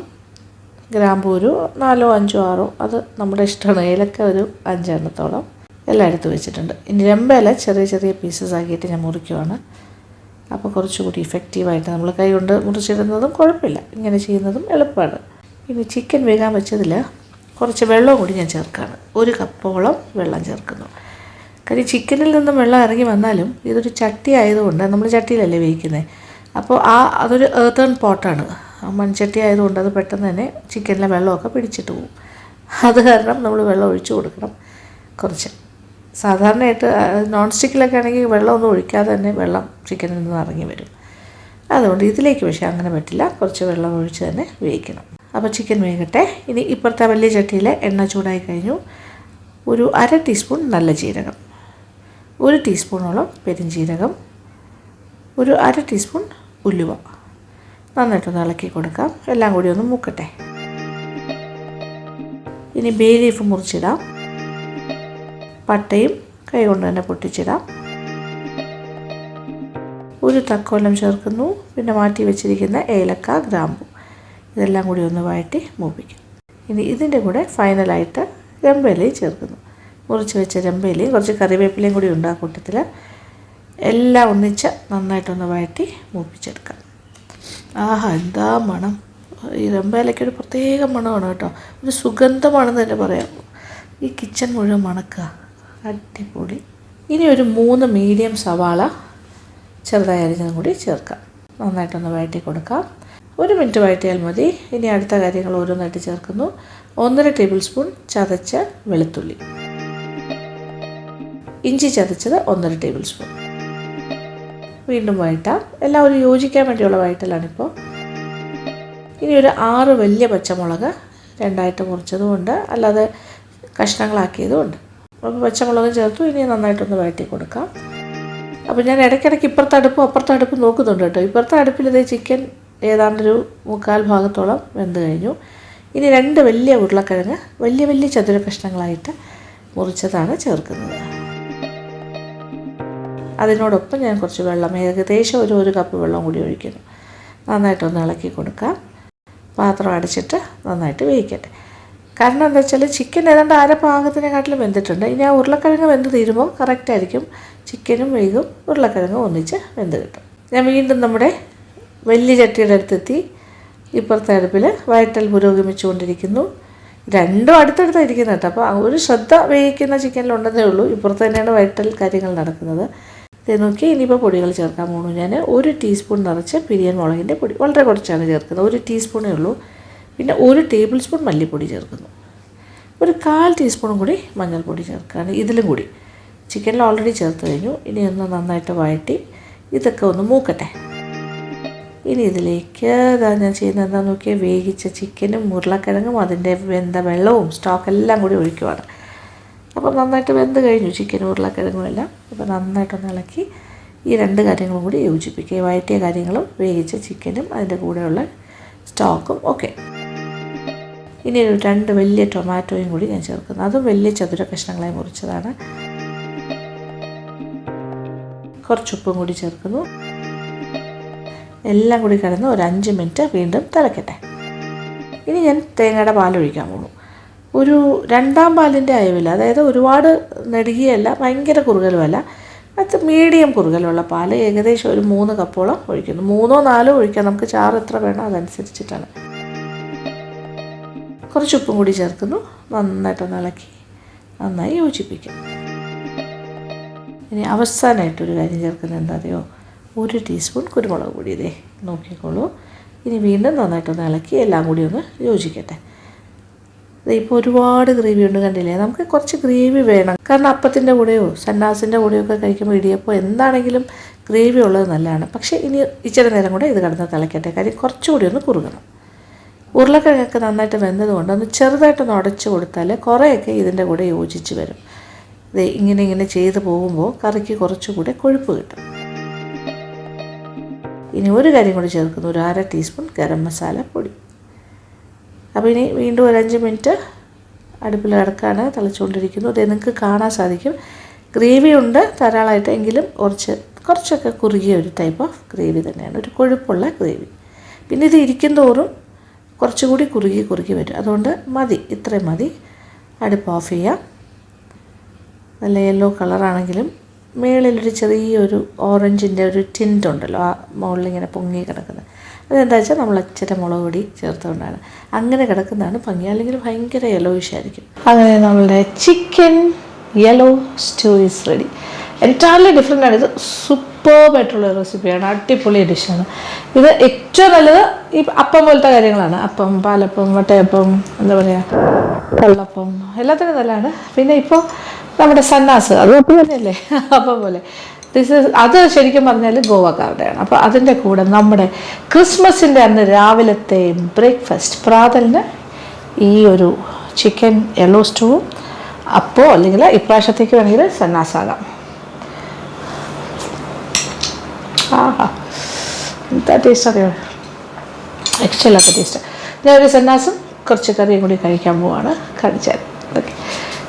ഗ്രാമ്പൂ ഒരു 4 5 6, അത് നമ്മുടെ ഇഷ്ടമാണ്. ഏലക്ക ഒരു 5 എണ്ണത്തോളം എല്ലാം എടുത്ത് വെച്ചിട്ടുണ്ട്. ഇനി രമ്പയില ചെറിയ ചെറിയ പീസസ് ആക്കിയിട്ട് ഞാൻ മുറിക്കുവാണ്. അപ്പോൾ കുറച്ചുകൂടി ഇഫക്റ്റീവായിട്ട് നമ്മൾ കൈ കൊണ്ട് മുറിച്ചിടുന്നതും കുഴപ്പമില്ല, ഇങ്ങനെ ചെയ്യുന്നതും എളുപ്പമാണ്. ഇനി ചിക്കൻ വേകാൻ വെച്ചതിൽ കുറച്ച് വെള്ളവും കൂടി ഞാൻ ചേർക്കുകയാണ്. 1 കപ്പോളം വെള്ളം ചേർക്കുന്നു. കാര്യം ചിക്കനിൽ നിന്നും വെള്ളം ഇറങ്ങി വന്നാലും ഇതൊരു ചട്ടി ആയതുകൊണ്ട്, നമ്മൾ ചട്ടിയിലല്ലേ വേവിക്കുന്നത്, അപ്പോൾ അതൊരു ഏർത്തേൺ പോട്ടാണ്, മൺചട്ടി ആയതുകൊണ്ട് അത് പെട്ടെന്ന് തന്നെ ചിക്കനിലെ വെള്ളമൊക്കെ പിടിച്ചിട്ട് പോകും. അത് കാരണം നമ്മൾ വെള്ളം ഒഴിച്ചു കൊടുക്കണം കുറച്ച്. സാധാരണയായിട്ട് നോൺ സ്റ്റിക്കിലൊക്കെ ആണെങ്കിൽ വെള്ളമൊന്നും ഒഴിക്കാതെ തന്നെ വെള്ളം ചിക്കനിൽ നിന്ന് ഇറങ്ങി വരും. അതുകൊണ്ട് ഇതിലേക്ക് പക്ഷേ അങ്ങനെ പറ്റില്ല, കുറച്ച് വെള്ളം ഒഴിച്ച് തന്നെ വേവിക്കണം. അപ്പോൾ ചിക്കൻ വേകട്ടെ. ഇനി ഇപ്പുറത്തെ വലിയ ചട്ടിയിൽ എണ്ണ ചൂടായി കഴിഞ്ഞു. ഒരു 1/2 ടീസ്പൂൺ നല്ല ജീരകം, 1 ടീസ്പൂണോളം പെരുംജീരകം, ഒരു 1/2 ടീസ്പൂൺ ഉലുവ നന്നായിട്ടൊന്ന് ഇളക്കി കൊടുക്കാം. എല്ലാം കൂടി ഒന്ന് മൂക്കട്ടെ. ഇനി ബേ ലീഫ് മുറിച്ചിടാം. പട്ടയും കൈ കൊണ്ട് തന്നെ പൊട്ടിച്ചിടാം. 1 തക്കോലം ചേർക്കുന്നു. പിന്നെ മാറ്റി വെച്ചിരിക്കുന്ന ഏലക്ക, ഗ്രാമ്പു, ഇതെല്ലാം കൂടി ഒന്ന് വഴറ്റി മൂപ്പിക്കും. ഇനി ഇതിൻ്റെ കൂടെ ഫൈനലായിട്ട് രമ്പയിലയും ചേർക്കുന്നു. മുറിച്ച് വെച്ച രമ്പയിലയും കുറച്ച് കറിവേപ്പിലയും കൂടി ഉണ്ട് ആ കൂട്ടത്തിൽ. എല്ലാം ഒന്നിച്ച് നന്നായിട്ടൊന്ന് വഴറ്റി മൂപ്പിച്ചെടുക്കാം. ആഹാ, എന്താ മണം! ഈ രമ്പയിലയ്ക്കൊരു പ്രത്യേക മണമാണ് കേട്ടോ, ഒരു സുഗന്ധമാണെന്ന് തന്നെ പറയാം. ഈ കിച്ചൺ മുഴുവൻ മണക്കുക, അടിപൊളി. ഇനി ഒരു 3 മീഡിയം സവാള ചെറുതായി അരിഞ്ഞതും കൂടി ചേർക്കാം. നന്നായിട്ടൊന്ന് വഴറ്റി കൊടുക്കാം. 1 മിനിറ്റ് വഴറ്റിയാൽ മതി. ഇനി അടുത്ത കാര്യങ്ങൾ ഓരോന്നായിട്ട് ചേർക്കുന്നു. 1.5 ടേബിൾ സ്പൂൺ ചതച്ച വെളുത്തുള്ളി, ഇഞ്ചി ചതച്ചത് 1.5 ടേബിൾ സ്പൂൺ. വീണ്ടും വഴറ്റാം. എല്ലാം ഒരു യോജിക്കാൻ വേണ്ടിയുള്ള വഴറ്റലാണിപ്പോൾ. ഇനി ഒരു 6 വലിയ പച്ചമുളക് 2ആയിട്ട് മുറിച്ചതുമുണ്ട്, അല്ലാതെ കഷ്ണങ്ങളാക്കിയതുമുണ്ട്. അപ്പോൾ പച്ചമുളകും ചേർത്തു. ഇനി നന്നായിട്ടൊന്ന് വഴറ്റി കൊടുക്കാം. അപ്പോൾ ഞാൻ ഇടയ്ക്കിടയ്ക്ക് ഇപ്പുറത്തെ അടുപ്പും അപ്പുറത്തെ അടുപ്പും നോക്കുന്നുണ്ട് കേട്ടോ. ഇപ്പുറത്തെ അടുപ്പിൽ ഇതേ ചിക്കൻ ഏതാണ്ടൊരു 1/4 ഭാഗത്തോളം വെന്ത് കഴിഞ്ഞു. ഇനി 2 വലിയ ഉരുളക്കിഴങ്ങ് വലിയ വലിയ ചതുര കഷ്ണങ്ങളായിട്ട് മുറിച്ചതാണ് ചേർക്കുന്നത്. അതിനോടൊപ്പം ഞാൻ കുറച്ച് വെള്ളം, ഏകദേശം ഒരു 1 കപ്പ് വെള്ളം കൂടി ഒഴിക്കുന്നു. നന്നായിട്ടൊന്ന് ഇളക്കി കൊടുക്കാം. പാത്രം അടച്ചിട്ട് നന്നായിട്ട് വേവിക്കട്ടെ. കാരണം എന്താ വെച്ചാൽ ചിക്കൻ ഏതാണ്ട് പാകത്തിനെക്കാട്ടിലും വെന്തിട്ടുണ്ട്. ഇനി ആ ഉരുളക്കിഴങ്ങ് വെന്ത് തീരുമ്പോൾ കറക്റ്റായിരിക്കും, ചിക്കനും വേഗം ഉരുളക്കിഴങ്ങ് ഒന്നിച്ച് വെന്ത് കിട്ടും. ഞാൻ വീണ്ടും നമ്മുടെ വലിയ ചട്ടിയുടെ അടുത്തെത്തി. ഇപ്പുറത്തെ അടുപ്പിൽ വഴറ്റൽ പുരോഗമിച്ചുകൊണ്ടിരിക്കുന്നു. 2 അടുത്തടുത്തായിരിക്കുന്നത് കേട്ടോ. അപ്പോൾ ഒരു ശ്രദ്ധ വേവിക്കുന്ന ചിക്കനിലുണ്ടെന്നേ ഉള്ളൂ. ഇപ്പുറത്ത് തന്നെയാണ് വഴറ്റൽ കാര്യങ്ങൾ നടക്കുന്നത്. ഇത് നോക്കി. ഇനിയിപ്പോൾ പൊടികൾ ചേർക്കാൻ പോകുന്നു. ഞാൻ 1 ടീസ്പൂൺ നിറച്ച് പിരിയൻ മുളകിൻ്റെ പൊടി, വളരെ കുറച്ചാണ് ചേർക്കുന്നത്, 1 ടീസ്പൂണേ ഉള്ളൂ. പിന്നെ 1 ടേബിൾ സ്പൂൺ മല്ലിപ്പൊടി ചേർക്കുന്നു. ഒരു 1/4 ടീസ്പൂണും കൂടി മഞ്ഞൾപ്പൊടി ചേർക്കുകയാണ്. ഇതിലും കൂടി ചിക്കനിൽ ഓൾറെഡി ചേർത്ത് കഴിഞ്ഞു. ഇനി ഒന്ന് നന്നായിട്ട് വഴറ്റി ഇതൊക്കെ ഒന്ന് മൂക്കട്ടെ. ഇനി ഇതിലേക്ക് ഞാൻ ചെയ്യുന്നത് എന്താണെന്ന് നോക്കിയാൽ, വേവിച്ച ചിക്കനും ഉരുളക്കിഴങ്ങും അതിൻ്റെ വെന്ത വെള്ളവും സ്റ്റോക്കെല്ലാം കൂടി ഒഴിക്കുവാണ്. അപ്പോൾ നന്നായിട്ട് വെന്ത് കഴിഞ്ഞു ചിക്കനും ഉരുളക്കിഴങ്ങും എല്ലാം. അപ്പോൾ നന്നായിട്ടൊന്ന് ഇളക്കി ഈ 2 കാര്യങ്ങളും കൂടി യോജിപ്പിക്കുക. ഈ വഴറ്റിയ കാര്യങ്ങളും വേവിച്ച ചിക്കനും അതിൻ്റെ കൂടെയുള്ള സ്റ്റോക്കും ഒക്കെ. ഇനി ഒരു 2 വലിയ ടൊമാറ്റോയും കൂടി ഞാൻ ചേർക്കുന്നു. അതും വലിയ ചതുര കഷ്ണങ്ങളായി മുറിച്ചതാണ്. കുറച്ച് ഉപ്പും കൂടി ചേർക്കുന്നു. എല്ലാം കൂടി കിടന്ന് ഒരു 5 മിനിറ്റ് വീണ്ടും തിളക്കട്ടെ. ഇനി ഞാൻ തേങ്ങയുടെ പാലൊഴിക്കാൻ പോകുന്നു. ഒരു 2ാം പാലിൻ്റെ അയവില്ല, അതായത് ഒരുപാട് നെടുകിയല്ല, ഭയങ്കര കുറുകലുമല്ല, അത് മീഡിയം കുറുകലുള്ള പാൽ ഏകദേശം ഒരു 3 കപ്പോളം ഒഴിക്കുന്നു. 3ഓ 4ഓ ഒഴിക്കാം, നമുക്ക് ചാറ് എത്ര വേണോ അതനുസരിച്ചിട്ടാണ്. കുറച്ച് ഉപ്പും കൂടി ചേർക്കുന്നു. നന്നായിട്ടൊന്ന് ഇളക്കി നന്നായി യോജിപ്പിക്കും. ഇനി അവസാനമായിട്ടൊരു കാര്യം ചേർക്കുന്നത് എന്താ അറിയോ? 1 ടീസ്പൂൺ കുരുമുളക് പൊടി. ഇതേ നോക്കിക്കോളൂ. ഇനി വീണ്ടും നന്നായിട്ടൊന്ന് ഇളക്കി എല്ലാം കൂടി ഒന്ന് യോജിക്കട്ടെ. ഇപ്പോൾ ഒരുപാട് ഗ്രേവി ഉണ്ട്, കണ്ടില്ലേ? നമുക്ക് കുറച്ച് ഗ്രേവി വേണം, കാരണം അപ്പത്തിൻ്റെ കൂടെയോ സന്നാസിൻ്റെ കൂടെയോ ഒക്കെ കഴിക്കുമ്പോൾ ഇടിയപ്പോൾ എന്താണെങ്കിലും ഗ്രേവി ഉള്ളത് നല്ലതാണ്. പക്ഷേ ഇനി ഇച്ചിരി നേരം കൂടെ ഇത് കിടന്ന് തിളയ്ക്കട്ടെ, കാര്യം കുറച്ചുകൂടി ഒന്ന് കുറുകണം. ഉരുളക്കിഴങ്ങൊക്കെ നന്നായിട്ട് വെന്തതുകൊണ്ട് ഒന്ന് ചെറുതായിട്ടൊന്ന് ഉടച്ചു കൊടുത്താൽ കുറേയൊക്കെ ഇതിൻ്റെ കൂടെ യോജിച്ച് വരും. ഇത് ഇങ്ങനെ ചെയ്ത് പോകുമ്പോൾ കറിക്ക് കുറച്ചുകൂടെ കൊഴുപ്പ് കിട്ടും. ഇനി ഒരു കാര്യം കൂടി ചേർക്കുന്നു, ഒരു 1/2 ടീസ്പൂൺ ഗരം മസാല പൊടി. അപ്പോൾ ഇനി വീണ്ടും ഒരു 5 മിനിറ്റ് അടുപ്പിൽ കിടക്കാണ്, തിളച്ചുകൊണ്ടിരിക്കുന്നു. ഇത് നിങ്ങൾക്ക് കാണാൻ സാധിക്കും, ഗ്രേവി ഉണ്ട് ധാരാളമായിട്ട്, എങ്കിലും കുറച്ചൊക്കെ കുറുകിയ ഒരു ടൈപ്പ് ഓഫ് ഗ്രേവി തന്നെയാണ്, ഒരു കൊഴുപ്പുള്ള ഗ്രേവി. പിന്നെ ഇത് ഇരിക്കും തോറും കുറച്ചുകൂടി കുറുകി വരും. അതുകൊണ്ട് മതി, ഇത്രയും മതി. അടുപ്പ് ഓഫ് ചെയ്യാം. നല്ല യെല്ലോ കളറാണെങ്കിലും മേളിലൊരു ചെറിയൊരു ഓറഞ്ചിൻ്റെ ഒരു ടിൻ്റ് ഉണ്ടല്ലോ, ആ മുകളിലിങ്ങനെ പൊങ്ങി കിടക്കുന്നത്. അതെന്താ വെച്ചാൽ നമ്മൾ ഇച്ചിരി മുളക് പൊടി ചേർത്തുകൊണ്ടാണ്. അങ്ങനെ കിടക്കുന്നതാണ് ഭംഗി, അല്ലെങ്കിൽ ഭയങ്കര യെല്ലോയിഷ് ആയിരിക്കും. അങ്ങനെ നമ്മളുടെ chicken yellow stew is ready. Entirely different ആണ്. ഇത് സൂപ്പർബായിട്ടുള്ള റെസിപ്പിയാണ്, അടിപൊളി ഡിഷാണ്. ഇത് ഏറ്റവും നല്ലത് ഈ അപ്പം പോലത്തെ കാര്യങ്ങളാണ്. അപ്പം, പാലപ്പം, വട്ടയപ്പം, എന്താ പറയുക, കള്ളപ്പം, എല്ലാത്തിനും നല്ലതാണ്. പിന്നെ ഇപ്പോൾ നമ്മുടെ സന്നാസ്, അത് അപ്പം തന്നെയല്ലേ, അപ്പം പോലെ. അത് ശരിക്കും പറഞ്ഞാൽ ഗോവക്കാരുടെയാണ്. അപ്പോൾ അതിൻ്റെ കൂടെ നമ്മുടെ ക്രിസ്മസിൻ്റെ അന്ന് രാവിലത്തെ ബ്രേക്ക്ഫാസ്റ്റ് പ്രാതലിന് ഈ ഒരു ചിക്കൻ യെല്ലോ സ്റ്റൂവും അപ്പോൾ അല്ലെങ്കിൽ ഇപ്രാവശ്യത്തേക്ക് വേണമെങ്കിൽ സന്നാസാകാം. ആഹാ, എന്താ ടേസ്റ്റ് അറിയോ? രക്ഷയില്ലാത്ത ടേസ്റ്റ്. ഞാനൊരു സന്നാസും കുറച്ച് കറിയും കൂടി കഴിക്കാൻ പോവാണ്. കാണിച്ചാൽ ഓക്കെ,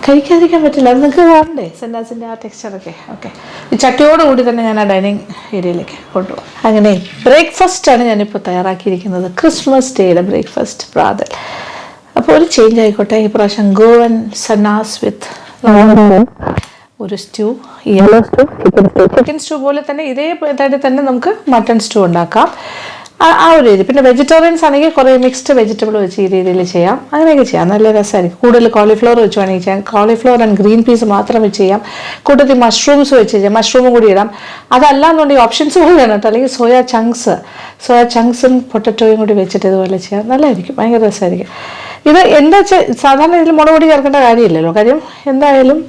കഴിക്കാതിരിക്കാൻ പറ്റില്ല, അത് നിങ്ങൾക്ക് കാണണ്ടേ സന്നാസിൻ്റെ ആ ടെക്സ്ചറൊക്കെ. ഓക്കെ, ഈ ചട്ടിയോടുകൂടി തന്നെ ഞാൻ ആ ഡൈനിങ് ഏരിയയിലേക്ക് കൊണ്ടുപോകാം. അങ്ങനെ ബ്രേക്ക്ഫാസ്റ്റാണ് ഞാനിപ്പോൾ തയ്യാറാക്കിയിരിക്കുന്നത്, ക്രിസ്മസ് ഡേയുടെ ബ്രേക്ക്ഫാസ്റ്റ് പ്രാതൽ. അപ്പോൾ ഒരു ചേഞ്ച് ആയിക്കോട്ടെ, ഈ പ്രാവശ്യം ഗോവൻ സന്നാസ് വിത്ത് ഒരു stew, yellow stew, chicken stew പോലെ തന്നെ ഇതേ തടി തന്നെ നമുക്ക് മട്ടൺ സ്റ്റൂ ഉണ്ടാക്കാം, ആ ഒരു രീതി. പിന്നെ വെജിറ്റേറിയൻസ് ആണെങ്കിൽ കുറേ മിക്സ്ഡ് വെജിറ്റബിൾ വെച്ച് ഈ രീതിയിൽ ചെയ്യാം, അങ്ങനെയൊക്കെ ചെയ്യാം, നല്ല രസമായിരിക്കും. കൂടുതൽ കോളിഫ്ലവർ വെച്ച് വേണമെങ്കിൽ ചെയ്യാം, കോളിഫ്ലവർ ആൻഡ് ഗ്രീൻ പീസ് മാത്രം വെച്ച് ചെയ്യാം, കൂട്ടത്തിൽ മഷ്റൂംസ് വെച്ച് ചെയ്യാം, മഷ്റൂമും കൂടി ഇടാം. അതല്ലാന്നുണ്ടെങ്കിൽ ഓപ്ഷൻസ് പോലെ വേണം കേട്ടോ, അല്ലെങ്കിൽ സോയ ചങ്ക്സും പൊട്ടറ്റോയും കൂടി വെച്ചിട്ട് ഇതുപോലെ ചെയ്യാം, നല്ലതായിരിക്കും, ഭയങ്കര രസമായിരിക്കും. ഇത് എന്താ വെച്ചാൽ സാധാരണ ഇതിൽ മുളക് പൊടി ചേർക്കേണ്ട കാര്യമില്ലല്ലോ, കാര്യം എന്തായാലും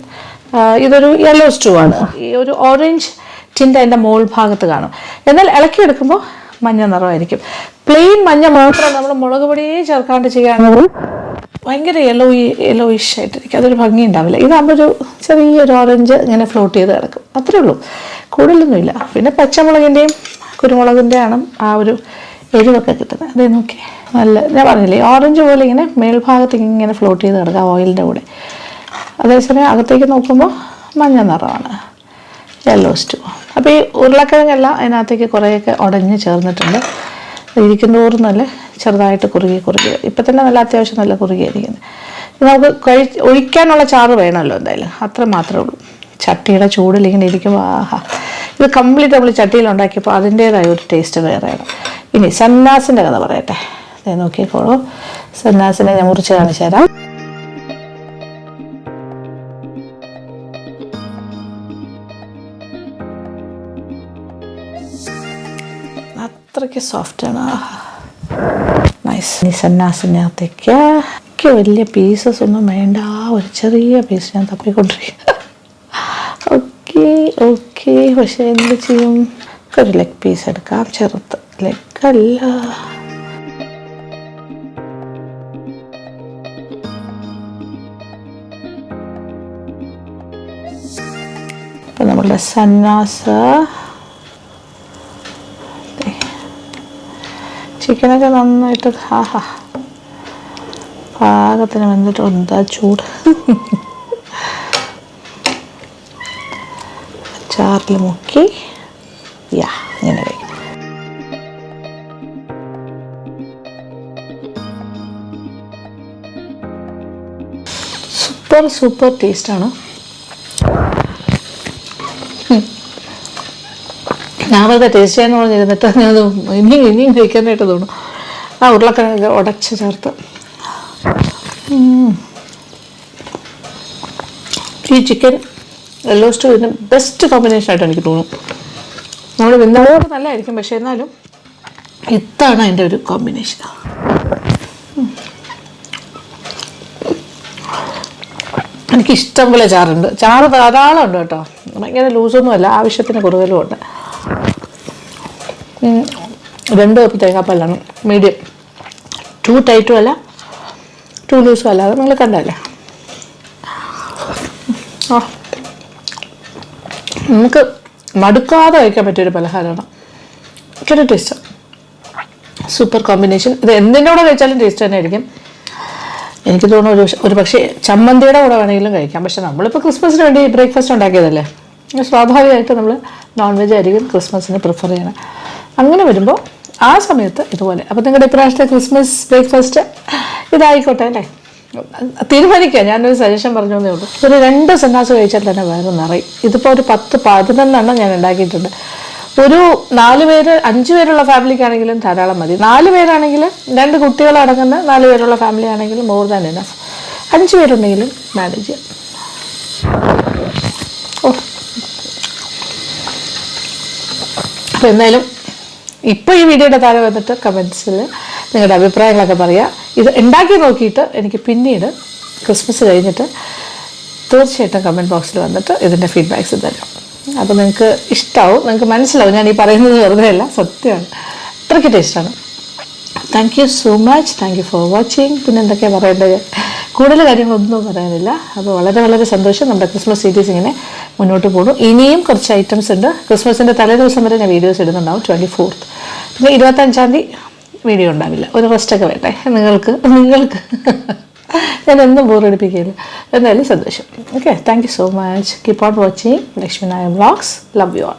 ഇതൊരു യെല്ലോ സ്റ്റൂ ആണ്. ഈ ഒരു ഓറഞ്ച് ടിൻ്റ് അതിൻ്റെ മോൾ ഭാഗത്ത് കാണും, എന്നാൽ ഇളക്കിയെടുക്കുമ്പോൾ മഞ്ഞ നിറമായിരിക്കും. പ്ലെയിൻ മഞ്ഞ മാത്രം നമ്മൾ മുളക് പൊടിയേ ചേർക്കാണ്ട് ചെയ്യുകയാണെങ്കിൽ ഭയങ്കര യെല്ലോയിഷ് ആയിട്ടിരിക്കും, അതൊരു ഭംഗി ഉണ്ടാവില്ല. ഇതാകുമ്പോൾ ഒരു ചെറിയൊരു ഓറഞ്ച് ഇങ്ങനെ ഫ്ലോട്ട് ചെയ്ത് കിടക്കും, അത്രേ ഉള്ളൂ, കൂടുതലൊന്നുമില്ല. പിന്നെ പച്ചമുളകിൻ്റെയും കുരുമുളകിൻ്റെയാണ് ആ ഒരു എരിവൊക്കെ കിട്ടുന്നത്. അതേ നോക്കി നല്ല, ഞാൻ പറഞ്ഞില്ലേ ഓറഞ്ച് പോലെ ഇങ്ങനെ മേൽഭാഗത്ത് ഇങ്ങനെ ഫ്ലോട്ട് ചെയ്ത് കിടക്കുക ഓയിലിൻ്റെ കൂടെ. അതേസമയം അകത്തേക്ക് നോക്കുമ്പോൾ മഞ്ഞ നിറമാണ്, യെല്ലോ സ്റ്റൂ. അപ്പോൾ ഈ ഉരുളക്കിഴങ്ങെല്ലാം അതിനകത്തേക്ക് കുറേയൊക്കെ ഉടഞ്ഞ് ചേർന്നിട്ടുണ്ട്. ഇരിക്കുന്നതോറും നല്ല ചെറുതായിട്ട് കുറുകി ഇപ്പം തന്നെ നല്ല അത്യാവശ്യം നല്ല കുറുകിയായിരിക്കുന്നത്. നമുക്ക് ഒഴിക്കാനുള്ള ചാറ് വേണമല്ലോ, എന്തായാലും അത്ര മാത്രമേ ഉള്ളൂ. ചട്ടിയുടെ ചൂടിൽ ഇങ്ങനെ ഇരിക്കുമ്പോൾ ആഹാ, ഇത് കംപ്ലീറ്റ് നമ്മൾ ചട്ടിയിൽ ഉണ്ടാക്കിയപ്പോൾ അതിൻ്റേതായ ഒരു ടേസ്റ്റ് വേറെയാണ്. ഇനി സന്നാസിൻ്റെ കഥ പറയട്ടെ, നോക്കിക്കോളൂ. സന്നാസിനെ ഞാൻ മുറിച്ച് കാണിച്ചു തരാം. അത്രയ്ക്ക് സോഫ്റ്റാണ്, നൈസ്. ഈ സന്നാസിനകത്തേക്ക് വലിയ പീസസ് ഒന്നും വേണ്ട, ഒരു ചെറിയ പീസ് ഞാൻ തപ്പിക്കൊണ്ടിരിക്കുക. ഓക്കെ, പക്ഷെ എന്ത് ചെയ്യും, ഒരു ലെഗ് പീസ് എടുക്കാം, ചെറുത്ത്. ലെഗല്ല, അപ്പം നമ്മളുടെ സന്നാസ് ചിക്കനൊക്കെ നന്നായിട്ട് പാകത്തിന് വന്നിട്ട് എന്താ ചൂട്. ചാറിൽ മുക്കി ഇങ്ങനെ കഴിക്കും. സൂപ്പർ ടേസ്റ്റാണ്. ഞാൻ വെറുതെ ടേസ്റ്റ് ചെയ്യാന്ന് പറഞ്ഞിരുന്നിട്ട് ഞാനത് ഇനിയും കഴിക്കാനായിട്ട് തോന്നും. ആ ഉരുളക്കിഴങ്ങ് ഉടച്ച് ചേർത്ത് ഈ ചിക്കൻ യെല്ലോ സ്റ്റൂ ഇതിന് ബെസ്റ്റ് കോമ്പിനേഷനായിട്ട് എനിക്ക് തോന്നും. നമ്മൾ വിന്നോട് നല്ലതായിരിക്കും, പക്ഷെ എന്നാലും ഇതാണ് അതിൻ്റെ ഒരു കോമ്പിനേഷൻ. എനിക്കിഷ്ടം പോലെ ചാറുണ്ട്. ചാറ് ധാരാളം ഉണ്ട് കേട്ടോ, ഭയങ്കര ലൂസൊന്നുമല്ല, ആവശ്യത്തിന് കൂടുതലും ഉണ്ട്. 2 കപ്പ് തേങ്ങാപ്പാലാണ്, മീഡിയം, 2 ടൈറ്റും അല്ല 2 ലൂസും അല്ല. അത് നിങ്ങൾ കണ്ടല്ലേ. നമുക്ക് മടുക്കാതെ കഴിക്കാൻ പറ്റിയൊരു പലഹാരമാണ്. ഭയങ്കര ടേസ്റ്റ്, സൂപ്പർ കോമ്പിനേഷൻ. ഇത് എന്തിൻ്റെ കൂടെ കഴിച്ചാലും ടേസ്റ്റ് തന്നെ ആയിരിക്കും. എനിക്ക് തോന്നുന്നു ഒരു പക്ഷേ ചമ്മന്തിയുടെ കൂടെ വേണമെങ്കിലും കഴിക്കാം. പക്ഷെ നമ്മളിപ്പോൾ ക്രിസ്മസിന് വേണ്ടി ബ്രേക്ക്ഫാസ്റ്റ് ഉണ്ടാക്കിയതല്ലേ, സ്വാഭാവികമായിട്ട് നമ്മൾ നോൺ വെജ് ആയിരിക്കും ക്രിസ്മസിന് പ്രിഫർ ചെയ്യണം. അങ്ങനെ വരുമ്പോൾ ആ സമയത്ത് ഇതുപോലെ. അപ്പോൾ നിങ്ങളുടെ ഇപ്രാവശ്യത്തെ ക്രിസ്മസ് ബ്രേക്ക്ഫാസ്റ്റ് ഇതായിക്കോട്ടെ അല്ലേ, തീരുമാനിക്കുക. ഞാനൊരു സജഷൻ പറഞ്ഞതേ ഉള്ളൂ. ഒരു 2 സന്നാസ് കഴിച്ചാൽ തന്നെ വേറെ നിറയും. ഇതിപ്പോൾ ഒരു 10-11 ഞാൻ ഉണ്ടാക്കിയിട്ടുണ്ട്. ഒരു 4 പേര് 5 പേരുള്ള ഫാമിലിക്കാണെങ്കിലും ധാരാളം മതി. 4 പേരാണെങ്കിൽ 2 കുട്ടികളടങ്ങുന്ന 4 പേരുള്ള ഫാമിലി ആണെങ്കിലും മോർ ദാൻ എനഫ്. 5 പേരുണ്ടെങ്കിലും മാനേജ് ചെയ്യാം. അപ്പോൾ എന്തായാലും ഇപ്പോൾ ഈ വീഡിയോയുടെ താഴെ വന്നിട്ട് കമൻസിൽ നിങ്ങളുടെ അഭിപ്രായങ്ങളൊക്കെ പറയുക. ഇത് ഉണ്ടാക്കി നോക്കിയിട്ട് എനിക്ക് പിന്നീട് ക്രിസ്മസ് കഴിഞ്ഞിട്ട് തീർച്ചയായിട്ടും കമൻറ്റ് ബോക്സിൽ വന്നിട്ട് ഇതിൻ്റെ ഫീഡ്ബാക്ക്സ് തരാം. അപ്പോൾ നിങ്ങൾക്ക് ഇഷ്ടമാവും, നിങ്ങൾക്ക് മനസ്സിലാവും ഞാൻ ഈ പറയുന്നത് വെറുതെ അല്ല, സത്യമാണ്. അത്രയ്ക്ക് ടേസ്റ്റാണ്. Thank you so much. Thank you for watching. പിന്നെ എന്തൊക്കെയാണ് പറയേണ്ടത്, കൂടുതൽ കാര്യങ്ങളൊന്നും പറയാനില്ല. അപ്പോൾ വളരെ വളരെ സന്തോഷം. നമ്മുടെ ക്രിസ്മസ് സീരീസ് ഇങ്ങനെ മുന്നോട്ട് പോകുന്നു. ഇനിയും കുറച്ച് ഐറ്റംസ് ഉണ്ട്. ക്രിസ്മസിൻ്റെ തലേദിവസം വരെ ഞാൻ വീഡിയോസ് ഇടുന്നുണ്ടാവും, 24th. പിന്നെ 25-ാം തീയതി വീഡിയോ ഉണ്ടാവില്ല. ഒരു റെസ്റ്റൊക്കെ വേണ്ടേ നിങ്ങൾക്ക്. ഞാൻ ഒന്നും ബോറടിപ്പിക്കില്ല. എന്തായാലും സന്തോഷം. Okay, thank you so much. Keep on watching Lakshmi Nair vlogs. Love you all.